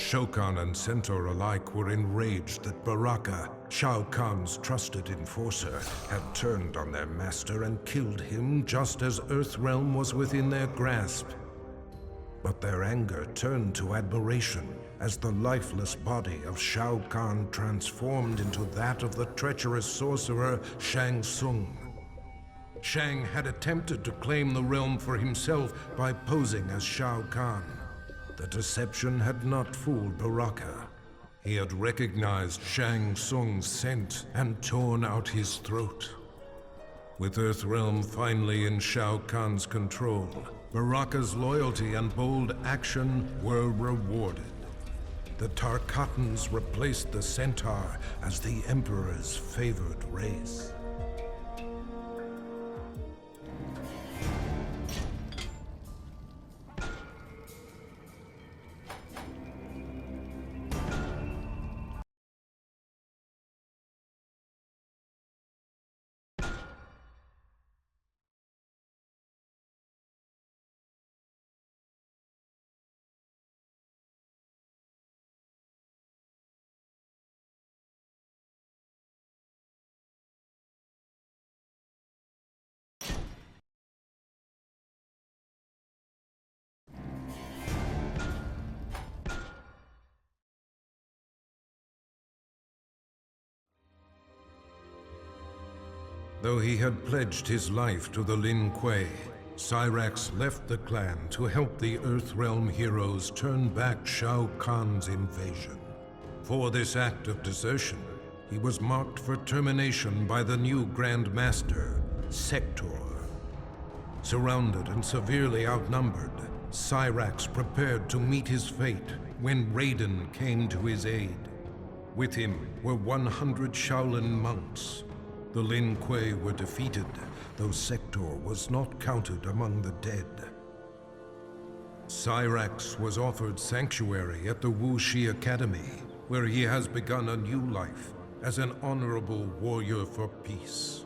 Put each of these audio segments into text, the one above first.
Shokan and Centaur alike were enraged that Baraka, Shao Kahn's trusted enforcer, had turned on their master and killed him just as Earthrealm was within their grasp. But their anger turned to admiration as the lifeless body of Shao Kahn transformed into that of the treacherous sorcerer Shang Tsung. Shang had attempted to claim the realm for himself by posing as Shao Kahn. The deception had not fooled Baraka. He had recognized Shang Tsung's scent and torn out his throat. With Earthrealm finally in Shao Kahn's control, Baraka's loyalty and bold action were rewarded. The Tarkatans replaced the Centaur as the Emperor's favored race. Though he had pledged his life to the Lin Kuei, Cyrax left the clan to help the Earthrealm heroes turn back Shao Kahn's invasion. For this act of desertion, he was marked for termination by the new Grand Master, Sector. Surrounded and severely outnumbered, Cyrax prepared to meet his fate when Raiden came to his aid. With him were 100 Shaolin monks. The Lin Kuei were defeated, though Sector was not counted among the dead. Cyrax was offered sanctuary at the Wuxi Academy, where he has begun a new life as an honorable warrior for peace.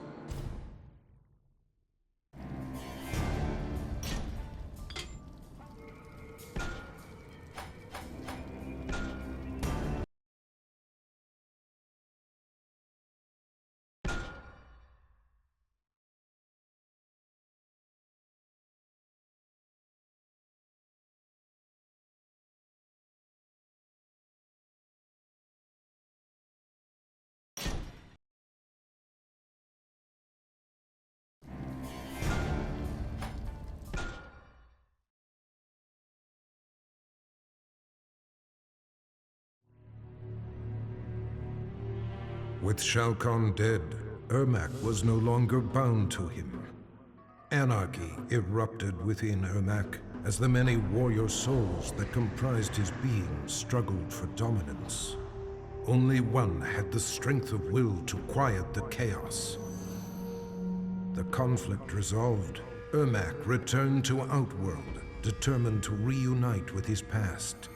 With Shao Kahn dead, Ermac was no longer bound to him. Anarchy erupted within Ermac as the many warrior souls that comprised his being struggled for dominance. Only one had the strength of will to quiet the chaos. The conflict resolved, Ermac returned to Outworld, determined to reunite with his past.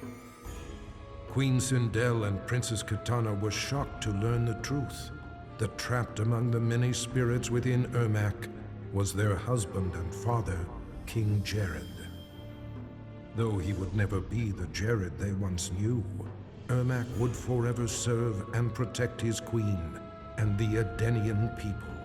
Queen Sindel and Princess Katana were shocked to learn the truth, that trapped among the many spirits within Ermac was their husband and father, King Jared. Though he would never be the Jared they once knew, Ermac would forever serve and protect his queen and the Edenian people.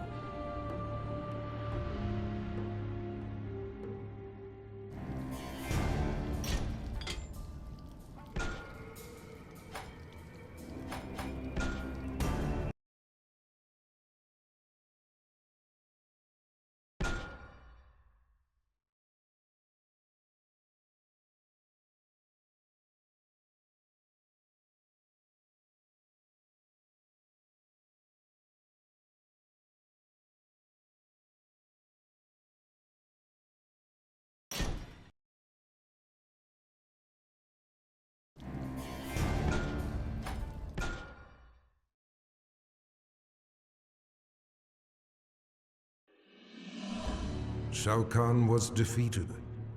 Shao Kahn was defeated,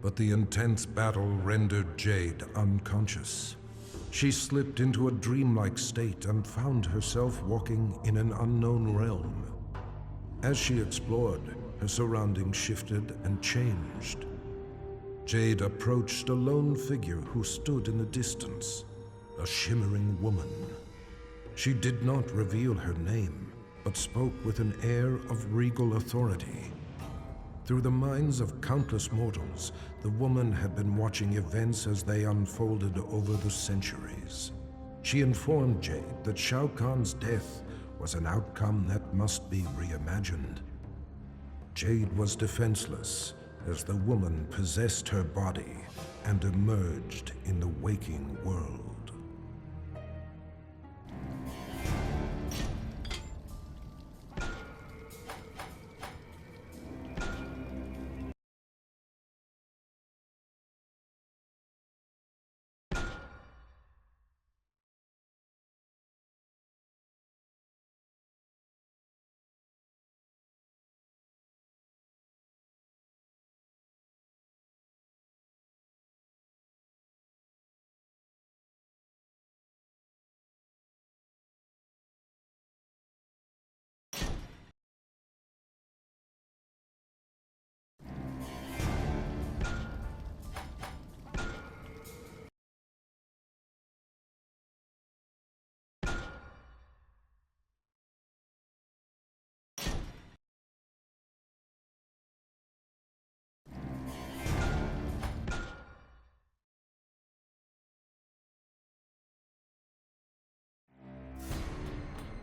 but the intense battle rendered Jade unconscious. She slipped into a dreamlike state and found herself walking in an unknown realm. As she explored, her surroundings shifted and changed. Jade approached a lone figure who stood in the distance. a shimmering woman. She did not reveal her name, but spoke with an air of regal authority. Through the minds of countless mortals, the woman had been watching events as they unfolded over the centuries. She informed Jade that Shao Kahn's death was an outcome that must be reimagined. Jade was defenseless as the woman possessed her body and emerged in the waking world.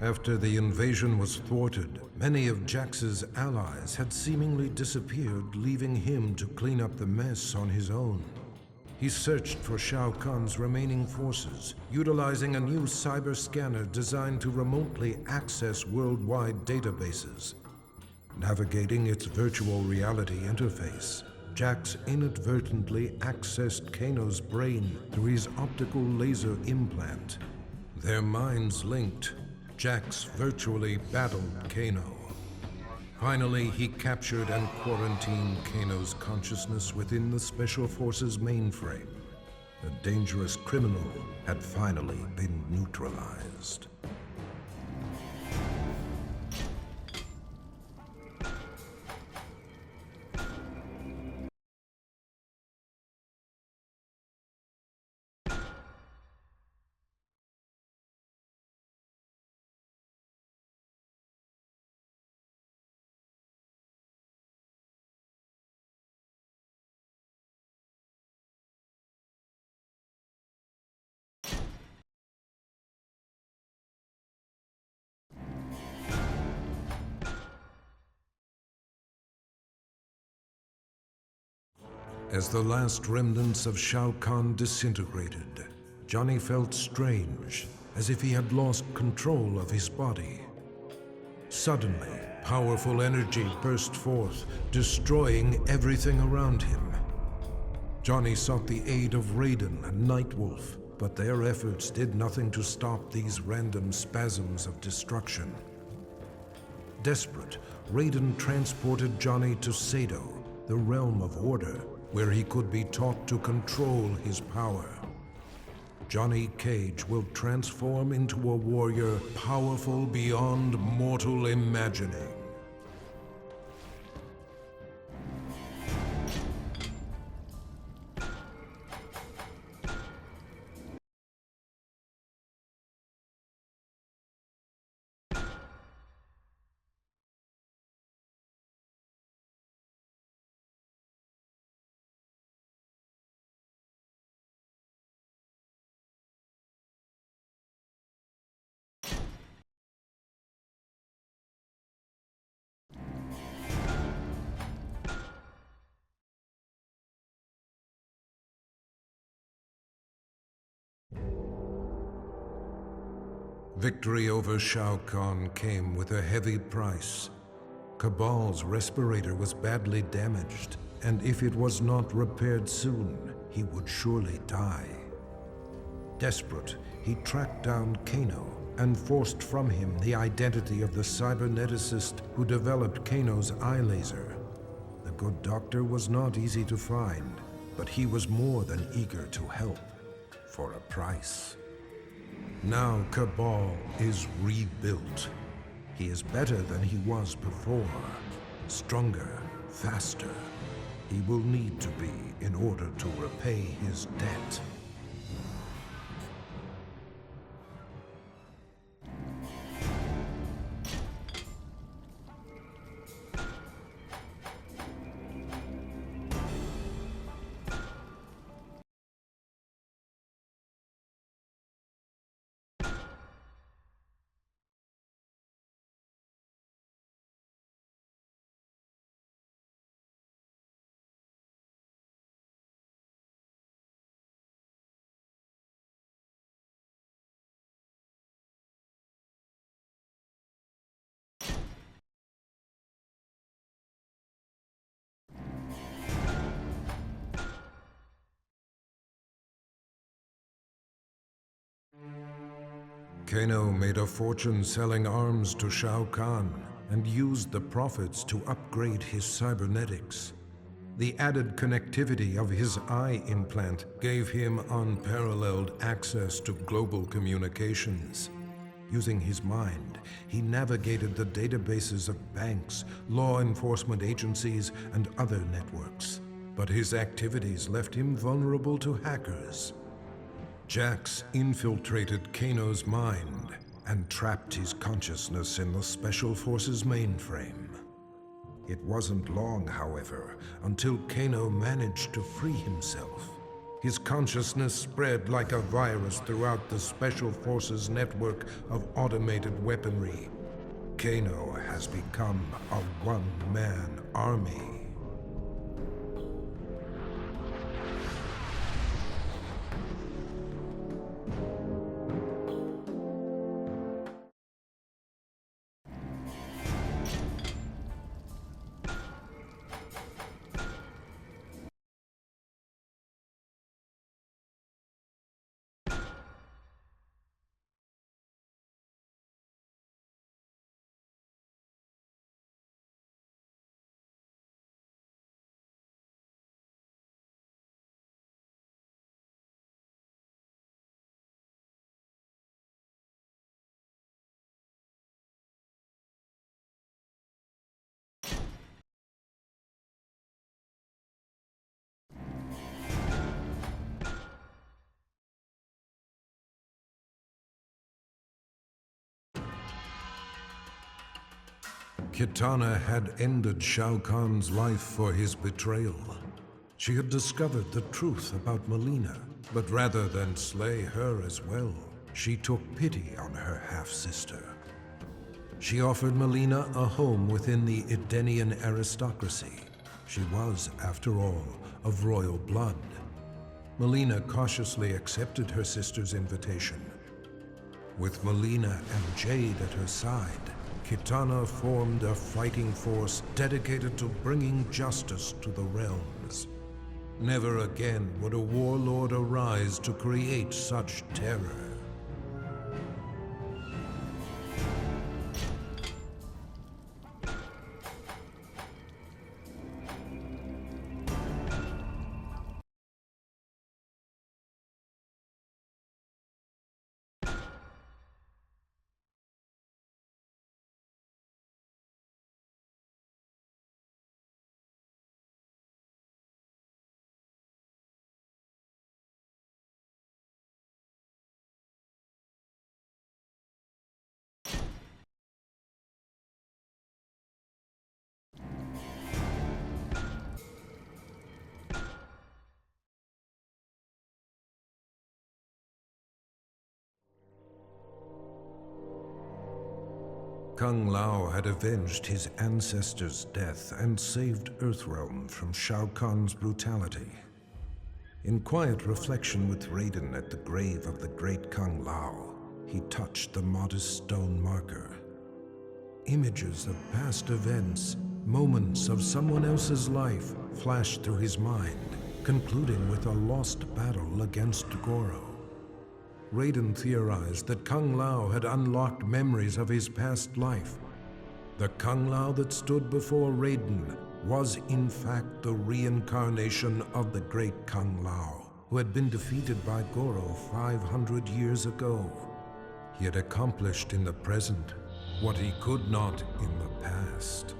After the invasion was thwarted, many of Jax's allies had seemingly disappeared, leaving him to clean up the mess on his own. He searched for Shao Kahn's remaining forces, utilizing a new cyber scanner designed to remotely access worldwide databases. Navigating its virtual reality interface, Jax inadvertently accessed Kano's brain through his optical laser implant. Their minds linked, Jax virtually battled Kano. Finally, he captured and quarantined Kano's consciousness within the Special Forces mainframe. The dangerous criminal had finally been neutralized. As the last remnants of Shao Kahn disintegrated, Johnny felt strange, as if he had lost control of his body. Suddenly, powerful energy burst forth, destroying everything around him. Johnny sought the aid of Raiden and Nightwolf, but their efforts did nothing to stop these random spasms of destruction. Desperate, Raiden transported Johnny to Sado, the realm of order, where he could be taught to control his power. Johnny Cage will transform into a warrior powerful beyond mortal imagining. Victory over Shao Kahn came with a heavy price. Cabal's respirator was badly damaged, and if it was not repaired soon, he would surely die. Desperate, he tracked down Kano and forced from him the identity of the cyberneticist who developed Kano's eye laser. The good doctor was not easy to find, but he was more than eager to help, for a price. Now Cabal is rebuilt. He is better than he was before. Stronger, faster. He will need to be in order to repay his debt. Kano made a fortune selling arms to Shao Kahn and used the profits to upgrade his cybernetics. The added connectivity of his eye implant gave him unparalleled access to global communications. Using his mind, he navigated the databases of banks, law enforcement agencies, and other networks. But his activities left him vulnerable to hackers. Jax infiltrated Kano's mind and trapped his consciousness in the Special Forces mainframe. It wasn't long, however, until Kano managed to free himself. His consciousness spread like a virus throughout the Special Forces network of automated weaponry. Kano has become a one-man army. Kitana had ended Shao Kahn's life for his betrayal. She had discovered the truth about Mileena, but rather than slay her as well, she took pity on her half-sister. She offered Mileena a home within the Edenian aristocracy. She was, after all, of royal blood. Mileena cautiously accepted her sister's invitation. With Mileena and Jade at her side, Kitana formed a fighting force dedicated to bringing justice to the realms. Never again would a warlord arise to create such terror. Kung Lao had avenged his ancestor's death and saved Earthrealm from Shao Kahn's brutality. In quiet reflection with Raiden at the grave of the great Kung Lao, he touched the modest stone marker. Images of past events, moments of someone else's life, flashed through his mind, concluding with a lost battle against Goro. Raiden theorized that Kung Lao had unlocked memories of his past life. The Kung Lao that stood before Raiden was in fact the reincarnation of the great Kung Lao, who had been defeated by Goro 500 years ago. He had accomplished in the present what he could not in the past.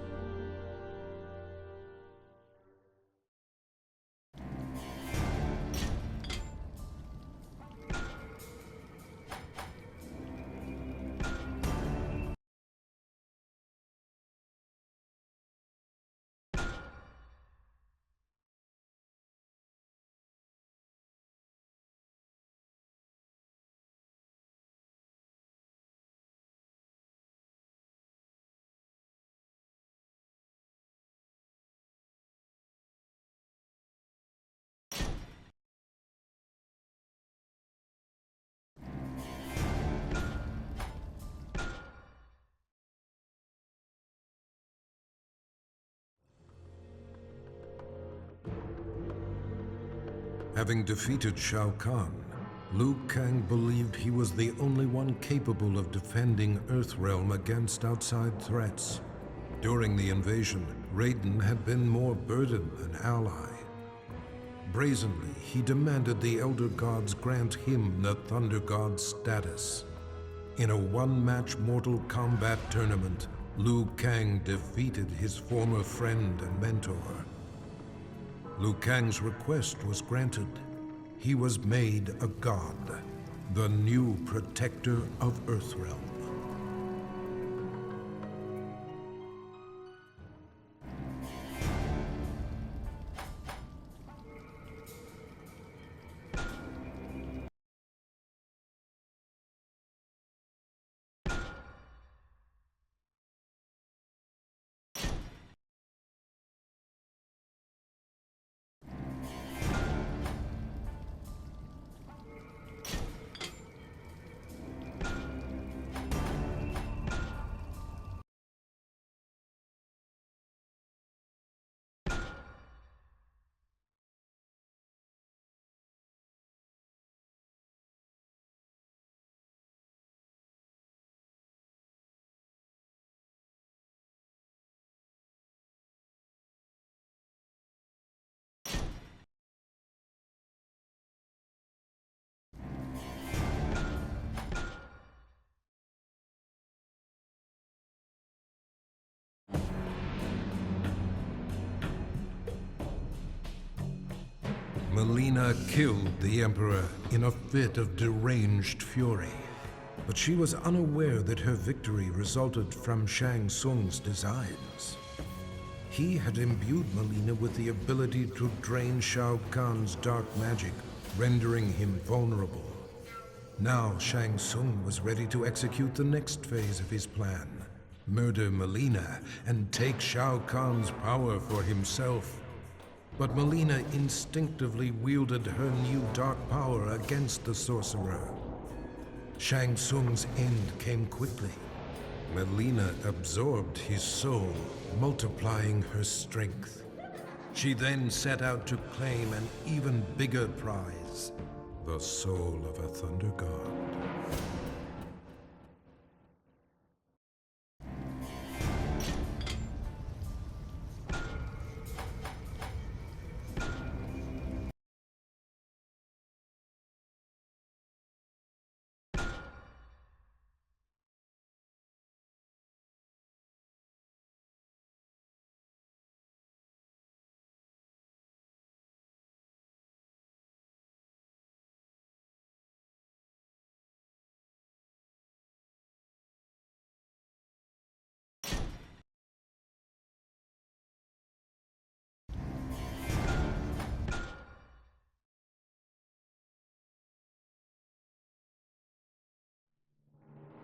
Having defeated Shao Kahn, Liu Kang believed he was the only one capable of defending Earthrealm against outside threats. During the invasion, Raiden had been more burden than ally. Brazenly, he demanded the Elder Gods grant him the Thunder God status. In a one-match Mortal Kombat tournament, Liu Kang defeated his former friend and mentor. Liu Kang's request was granted. He was made a god, the new protector of Earthrealm. Mileena killed the Emperor in a fit of deranged fury. But she was unaware that her victory resulted from Shang Tsung's designs. He had imbued Mileena with the ability to drain Shao Kahn's dark magic, rendering him vulnerable. Now Shang Tsung was ready to execute the next phase of his plan: murder Mileena and take Shao Kahn's power for himself. But Mileena instinctively wielded her new dark power against the sorcerer. Shang Tsung's end came quickly. Mileena absorbed his soul, multiplying her strength. She then set out to claim an even bigger prize, the soul of a Thunder God.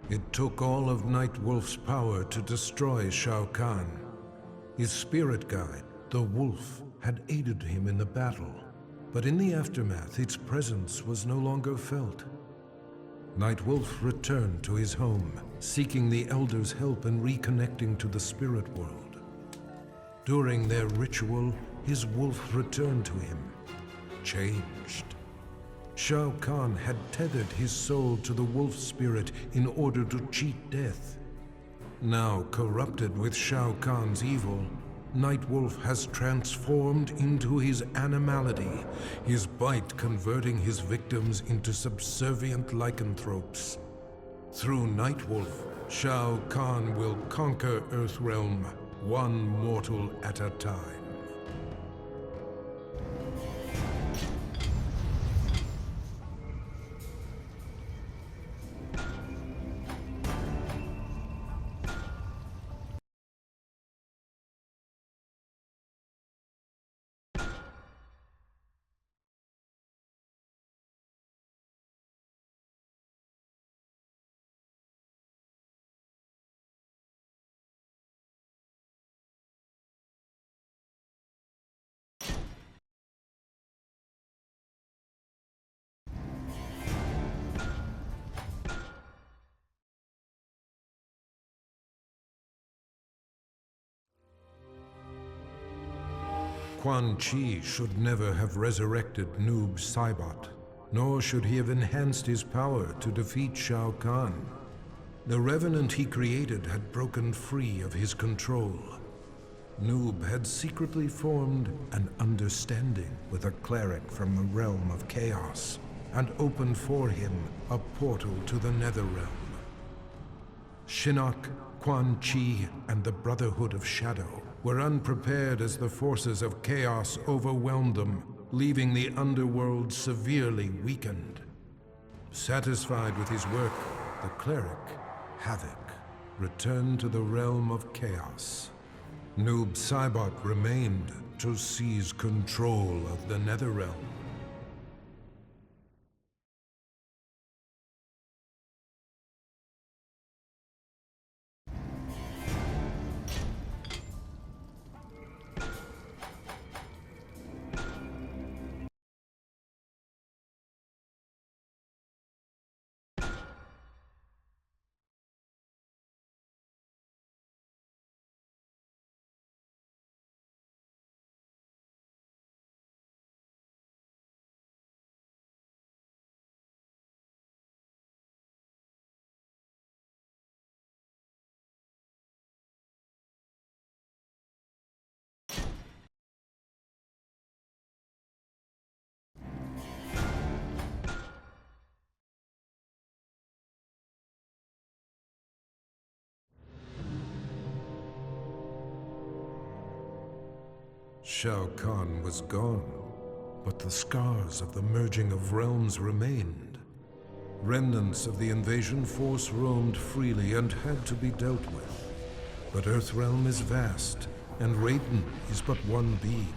It took all of Nightwolf's power to destroy Shao Kahn. His spirit guide, the Wolf, had aided him in the battle, but in the aftermath, its presence was no longer felt. Nightwolf returned to his home, seeking the Elder's help in reconnecting to the spirit world. During their ritual, his wolf returned to him, changed. Shao Kahn had tethered his soul to the wolf spirit in order to cheat death. Now corrupted with Shao Kahn's evil, Nightwolf has transformed into his animality, his bite converting his victims into subservient lycanthropes. Through Nightwolf, Shao Kahn will conquer Earthrealm, one mortal at a time. Quan Chi should never have resurrected Noob Saibot. nor should he have enhanced his power to defeat Shao Kahn. The Revenant he created had broken free of his control. Noob had secretly formed an understanding with a cleric from the realm of chaos, and opened for him a portal to the Netherrealm. Shinnok, Quan Chi, and the Brotherhood of Shadow were unprepared as the forces of chaos overwhelmed them, leaving the underworld severely weakened. Satisfied with his work, the cleric, Havoc, returned to the realm of chaos. Noob Saibot remained to seize control of the Netherrealm. Shao Kahn was gone, but the scars of the merging of realms remained. Remnants of the invasion force roamed freely and had to be dealt with. But Earthrealm is vast, and Raiden is but one being.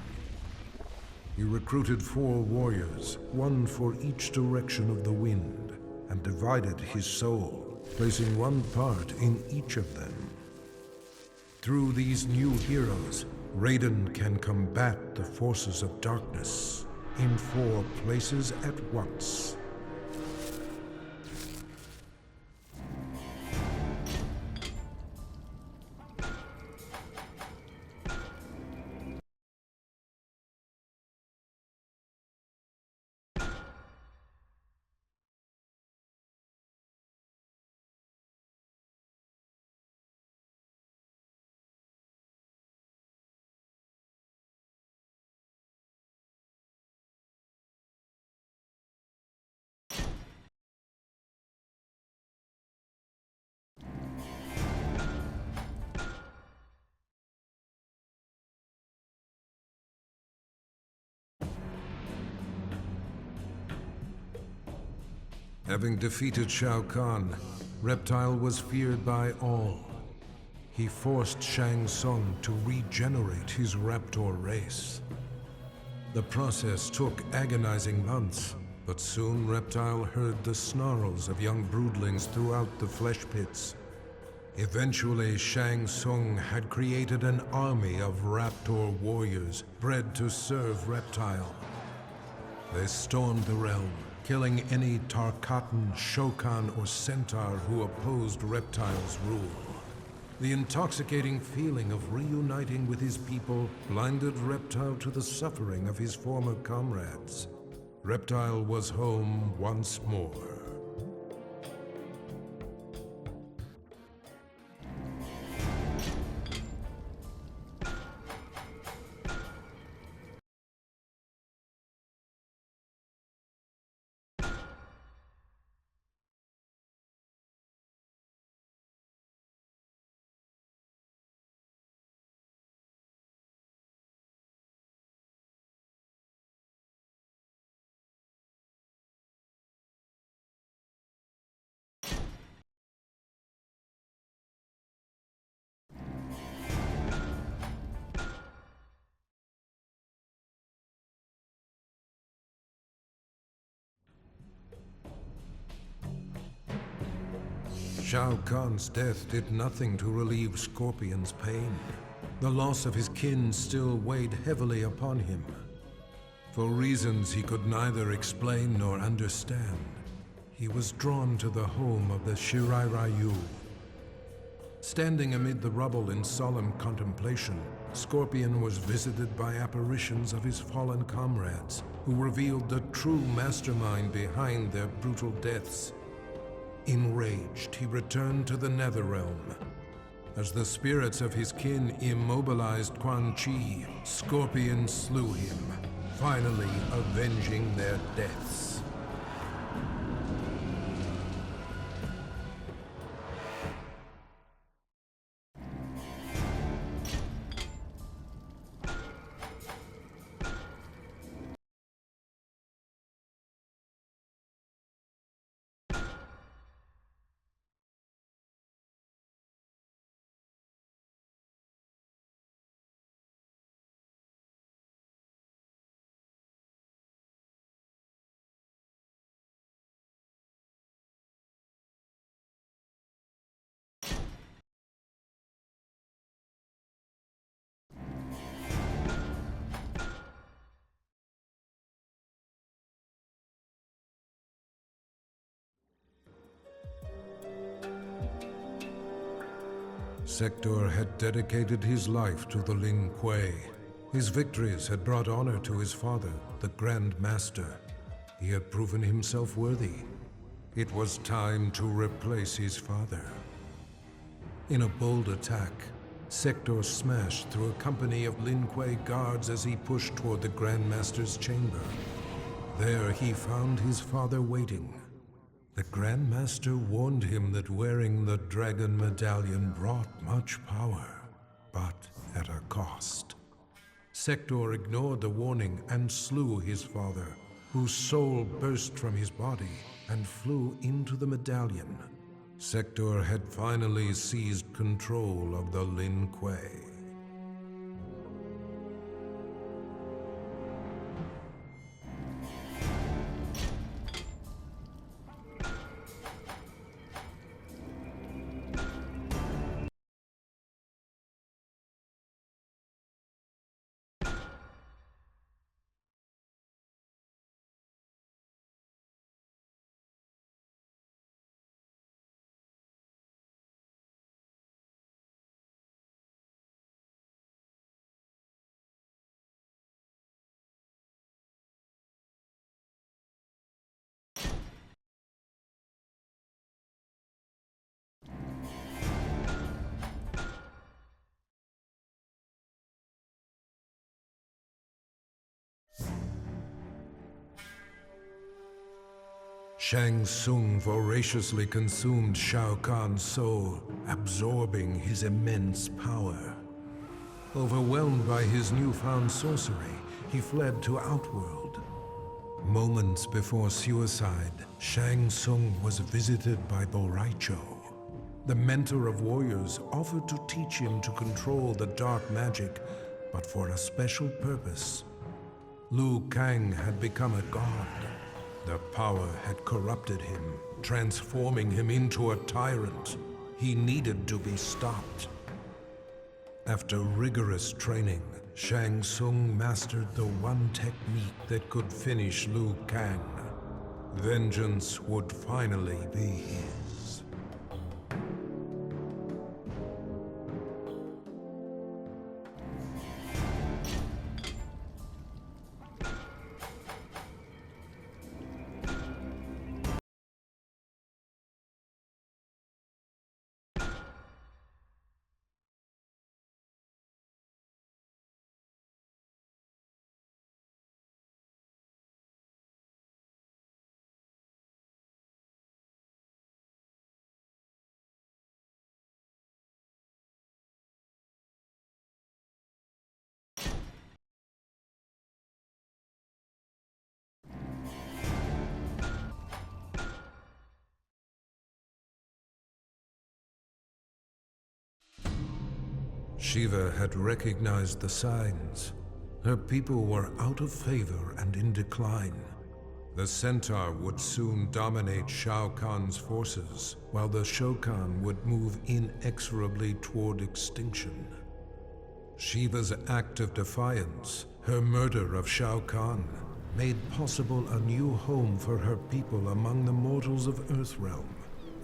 He recruited 4 warriors, one for each direction of the wind, and divided his soul, placing one part in each of them. Through these new heroes, Raiden can combat the forces of darkness in 4 places at once. Having defeated Shao Kahn, Reptile was feared by all. He forced Shang Tsung to regenerate his Raptor race. The process took agonizing months, but soon Reptile heard the snarls of young broodlings throughout the flesh pits. Eventually, Shang Tsung had created an army of Raptor warriors bred to serve Reptile. They stormed the realm, killing any Tarkatan, Shokan, or Centaur who opposed Reptile's rule. The intoxicating feeling of reuniting with his people blinded Reptile to the suffering of his former comrades. Reptile was home once more. Shao Kahn's death did nothing to relieve Scorpion's pain. The loss of his kin still weighed heavily upon him. For reasons he could neither explain nor understand, he was drawn to the home of the Shirai Ryu. Standing amid the rubble in solemn contemplation, Scorpion was visited by apparitions of his fallen comrades, who revealed the true mastermind behind their brutal deaths. Enraged, he returned to the Netherrealm. As the spirits of his kin immobilized Quan Chi, Scorpion slew him, finally avenging their deaths. Sector had dedicated his life to the Lin Kuei. His victories had brought honor to his father, the Grand Master. He had proven himself worthy. It was time to replace his father. In a bold attack, Sector smashed through a company of Lin Kuei guards as he pushed toward the Grand Master's chamber. There he found his father waiting. The Grand Master warned him that wearing the Dragon Medallion brought much power, but at a cost. Sector ignored the warning and slew his father, whose soul burst from his body and flew into the medallion. Sector had finally seized control of the Lin Kuei. Shang Tsung voraciously consumed Shao Kahn's soul, absorbing his immense power. Overwhelmed by his newfound sorcery, he fled to Outworld. Moments before suicide, Shang Tsung was visited by Boraicho. The mentor of warriors offered to teach him to control the dark magic, but for a special purpose. Liu Kang had become a god. The power had corrupted him, transforming him into a tyrant. He needed to be stopped. After rigorous training, Shang Tsung mastered the one technique that could finish Liu Kang. Vengeance would finally be his. Shiva had recognized the signs. Her people were out of favor and in decline. The Centaur would soon dominate Shao Kahn's forces, while the Shokan would move inexorably toward extinction. Shiva's act of defiance, her murder of Shao Kahn, made possible a new home for her people among the mortals of Earthrealm.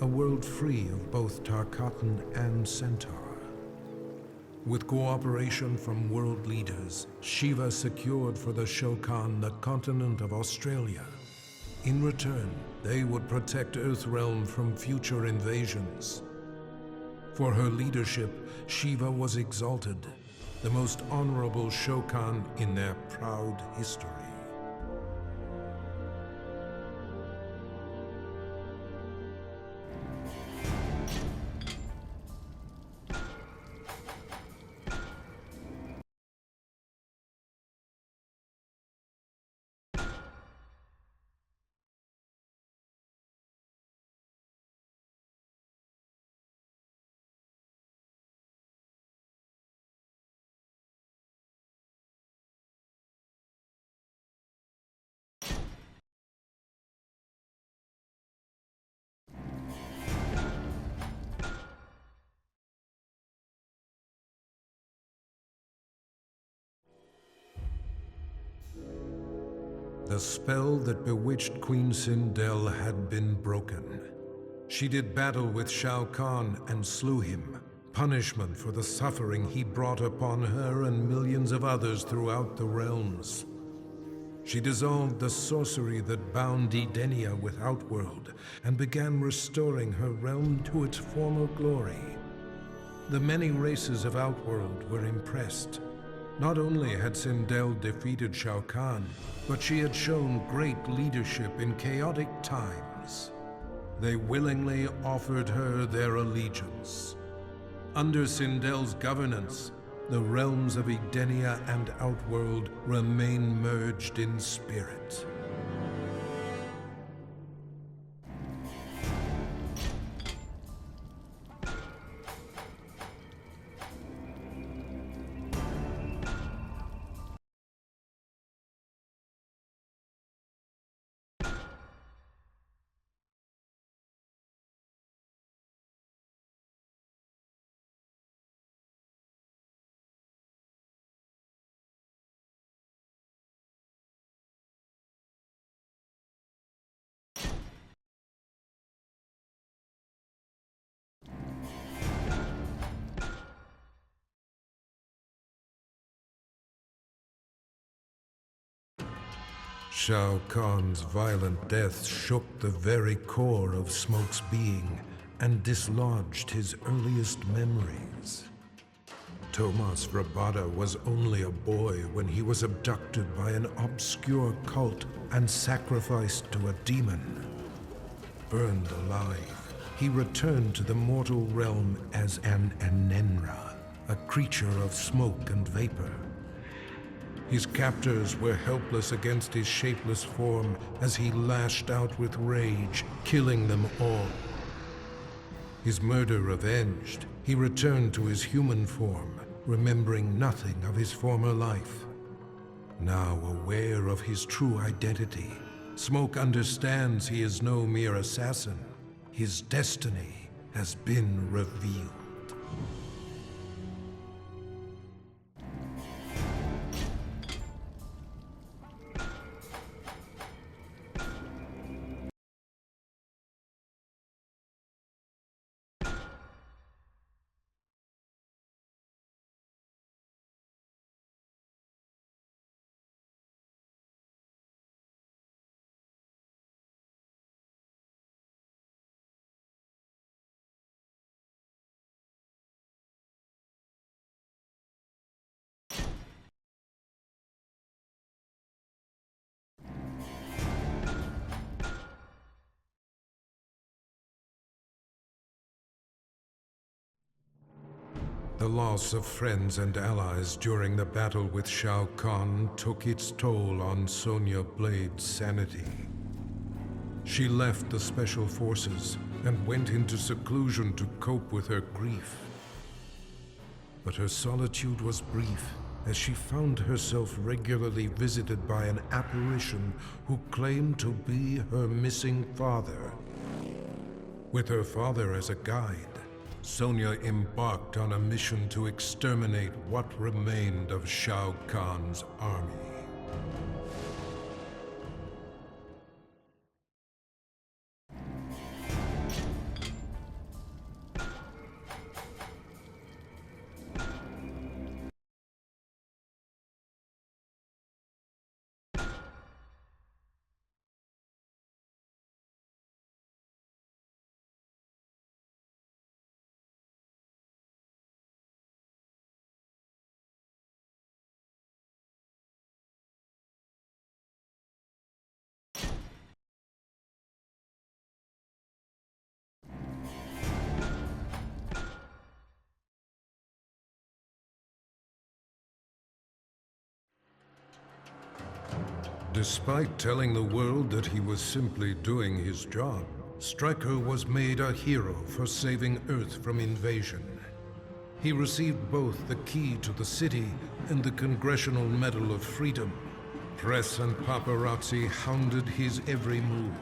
a world free of both Tarkatan and Centaur. With cooperation from world leaders, Shiva secured for the Shokan the continent of Australia. In return, they would protect Earthrealm from future invasions. For her leadership, Shiva was exalted, the most honorable Shokan in their proud history. The spell that bewitched Queen Sindel had been broken. She did battle with Shao Kahn and slew him, punishment for the suffering he brought upon her and millions of others throughout the realms. She dissolved the sorcery that bound Edenia with Outworld and began restoring her realm to its former glory. The many races of Outworld were impressed. Not only had Sindel defeated Shao Kahn, but she had shown great leadership in chaotic times. They willingly offered her their allegiance. Under Sindel's governance, the realms of Edenia and Outworld remain merged in spirit. Shao Kahn's violent death shook the very core of Smoke's being and dislodged his earliest memories. Tomas Rabada was only a boy when he was abducted by an obscure cult and sacrificed to a demon. Burned alive, he returned to the mortal realm as an Anenra, a creature of smoke and vapor. His captors were helpless against his shapeless form as he lashed out with rage, killing them all. His murder avenged, he returned to his human form, remembering nothing of his former life. Now aware of his true identity, Smoke understands he is no mere assassin. His destiny has been revealed. The loss of friends and allies during the battle with Shao Kahn took its toll on Sonya Blade's sanity. She left the Special Forces and went into seclusion to cope with her grief. But her solitude was brief, as she found herself regularly visited by an apparition who claimed to be her missing father. With her father as a guide, Sonya embarked on a mission to exterminate what remained of Shao Kahn's army. Despite telling the world that he was simply doing his job, Stryker was made a hero for saving Earth from invasion. He received both the key to the city and the Congressional Medal of Freedom. Press and paparazzi hounded his every move.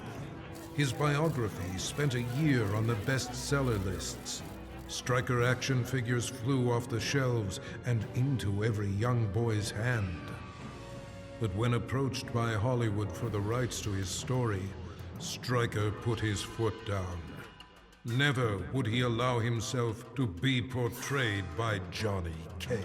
His biography spent a year on the bestseller lists. Stryker action figures flew off the shelves and into every young boy's hand. But when approached by Hollywood for the rights to his story, Stryker put his foot down. Never would he allow himself to be portrayed by Johnny Cage.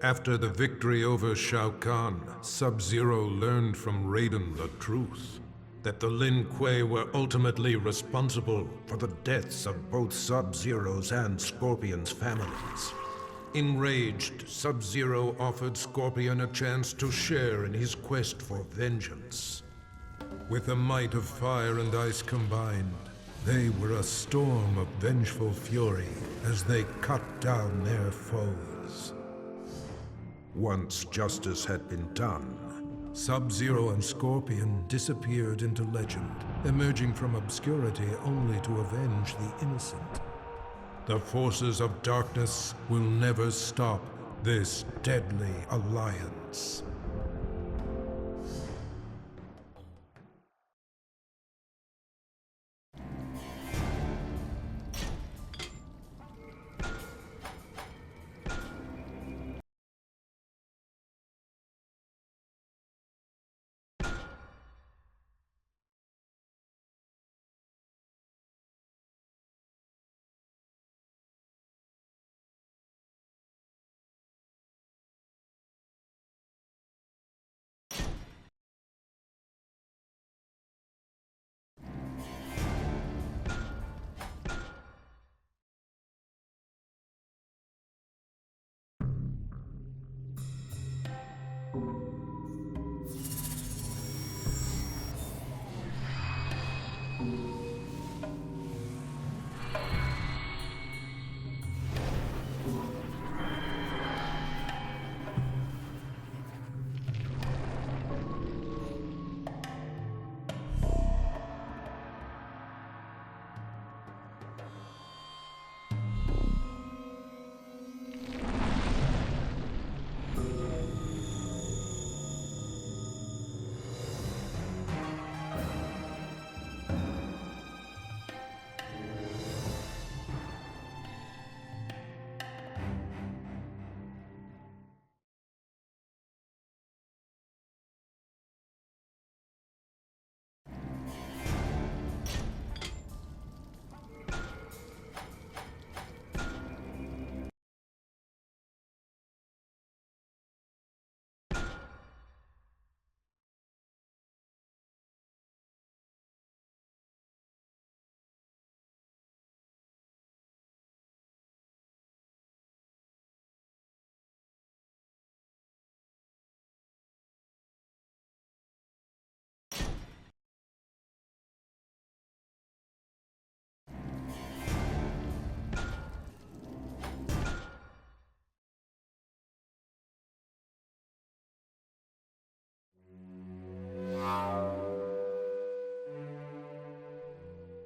After the victory over Shao Kahn, Sub-Zero learned from Raiden the truth, that the Lin Kuei were ultimately responsible for the deaths of both Sub-Zero's and Scorpion's families. Enraged, Sub-Zero offered Scorpion a chance to share in his quest for vengeance. With the might of fire and ice combined, they were a storm of vengeful fury as they cut down their foes. Once justice had been done, Sub-Zero and Scorpion disappeared into legend, emerging from obscurity only to avenge the innocent. The forces of darkness will never stop this deadly alliance.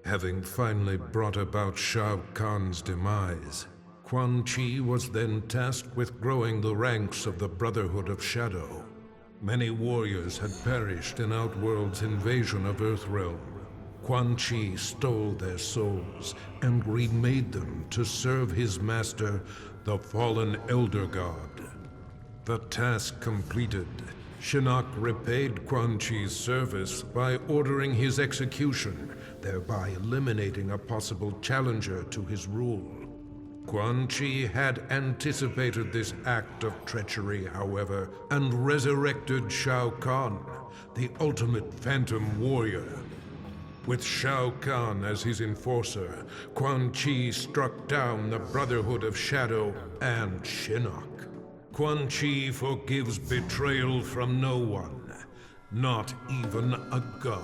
Having finally brought about Shao Kahn's demise, Quan Chi was then tasked with growing the ranks of the Brotherhood of Shadow. Many warriors had perished in Outworld's invasion of Earthrealm. Quan Chi stole their souls and remade them to serve his master, the fallen Elder God. The task completed, Shinnok repaid Quan Chi's service by ordering his execution, thereby eliminating a possible challenger to his rule. Quan Chi had anticipated this act of treachery, however, and resurrected Shao Kahn, the ultimate phantom warrior. With Shao Kahn as his enforcer, Quan Chi struck down the Brotherhood of Shadow and Shinnok. Quan Chi forgives betrayal from no one, not even a god.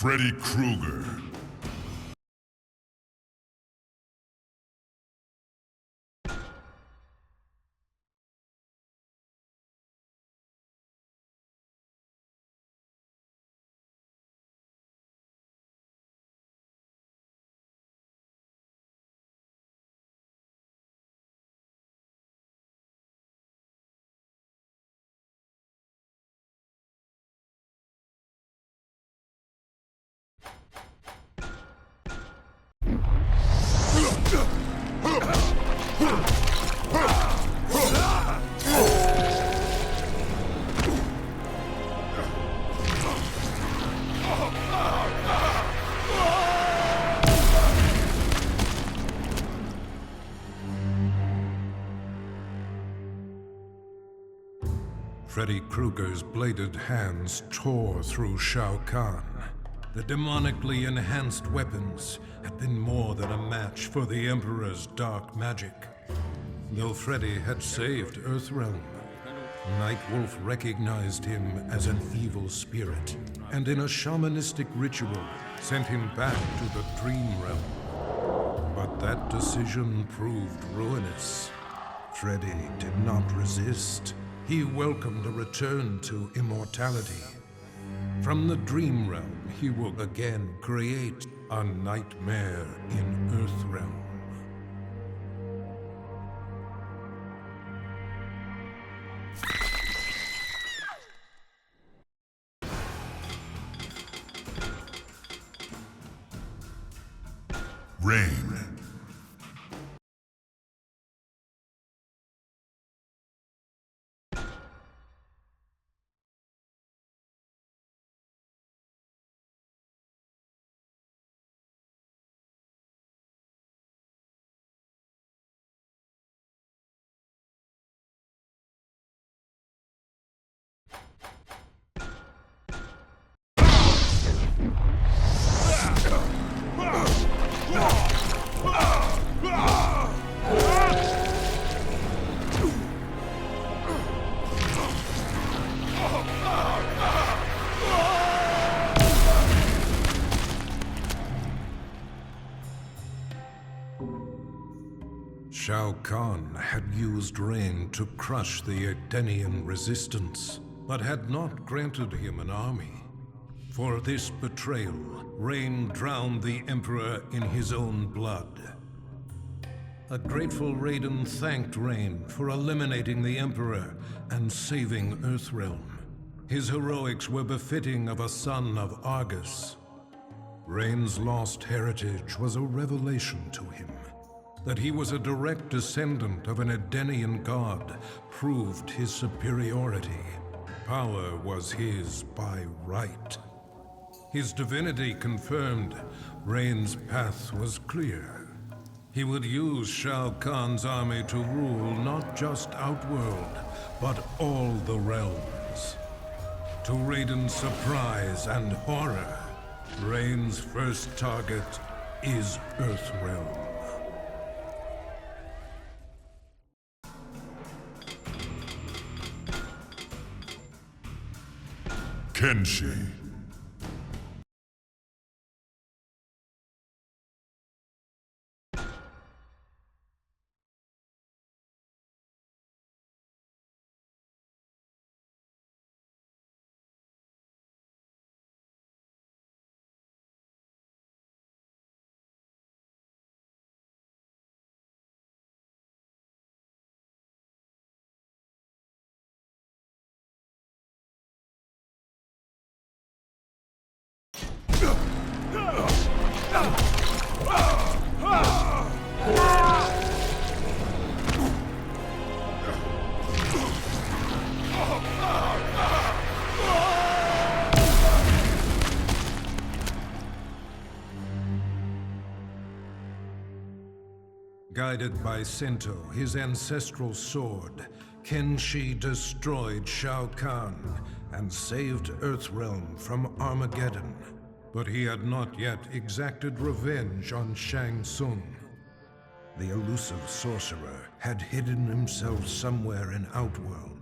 Freddy Krueger. Freddy Krueger's bladed hands tore through Shao Kahn. The demonically enhanced weapons had been more than a match for the Emperor's dark magic. Though Freddy had saved Earthrealm, Nightwolf recognized him as an evil spirit, and in a shamanistic ritual, sent him back to the Dream Realm. But that decision proved ruinous. Freddy did not resist. He welcomed a return to immortality. From the Dream Realm, he will again create a nightmare in Earthrealm. Rain. Shao Kahn had used Rain to crush the Edenian resistance, but had not granted him an army. For this betrayal, Rain drowned the Emperor in his own blood. A grateful Raiden thanked Rain for eliminating the Emperor and saving Earthrealm. His heroics were befitting of a son of Argus. Rain's lost heritage was a revelation to him. That he was a direct descendant of an Edenian god proved his superiority. Power was his by right. His divinity confirmed, Rain's path was clear. He would use Shao Kahn's army to rule not just Outworld, but all the realms. To Raiden's surprise and horror, Rain's first target is Earthrealm. Kenshi. Guided by Sento, his ancestral sword, Kenshi destroyed Shao Kahn and saved Earthrealm from Armageddon. But he had not yet exacted revenge on Shang Tsung. The elusive sorcerer had hidden himself somewhere in Outworld.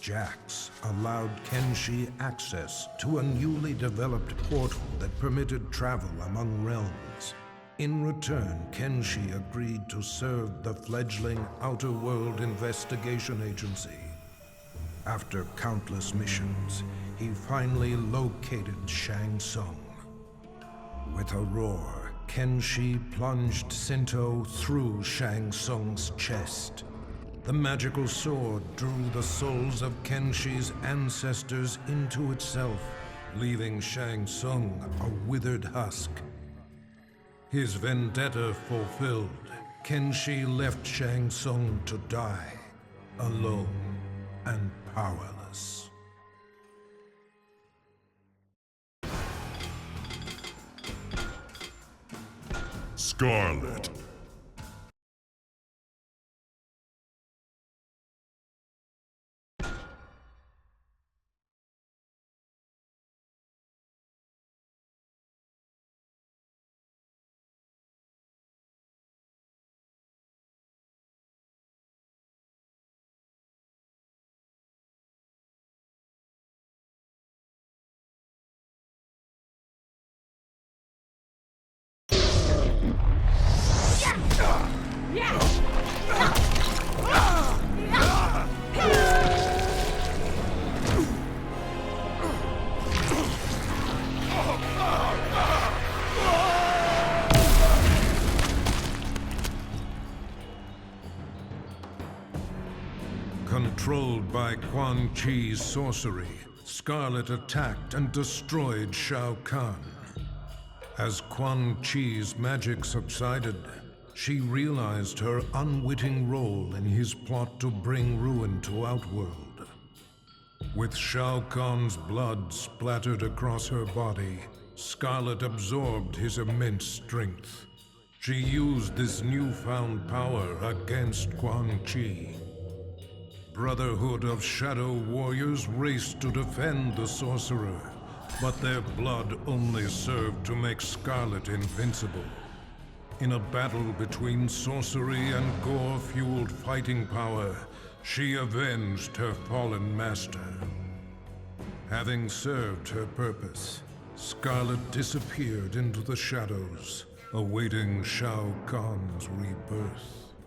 Jax allowed Kenshi access to a newly developed portal that permitted travel among realms. In return, Kenshi agreed to serve the fledgling Outer World Investigation Agency. After countless missions, he finally located Shang Tsung. With a roar, Kenshi plunged Sento through Shang Tsung's chest. The magical sword drew the souls of Kenshi's ancestors into itself, leaving Shang Tsung a withered husk. His vendetta fulfilled, Kenshi left Shang Tsung to die, alone and powerless. Scarlet. Controlled by Quan Chi's sorcery, Scarlet attacked and destroyed Shao Kahn. As Quan Chi's magic subsided, she realized her unwitting role in his plot to bring ruin to Outworld. With Shao Kahn's blood splattered across her body, Scarlet absorbed his immense strength. She used this newfound power against Quan Chi. Brotherhood of Shadow Warriors raced to defend the sorcerer, but their blood only served to make Scarlet invincible. In a battle between sorcery and gore-fueled fighting power, she avenged her fallen master. Having served her purpose, Scarlet disappeared into the shadows, awaiting Shao Kahn's rebirth.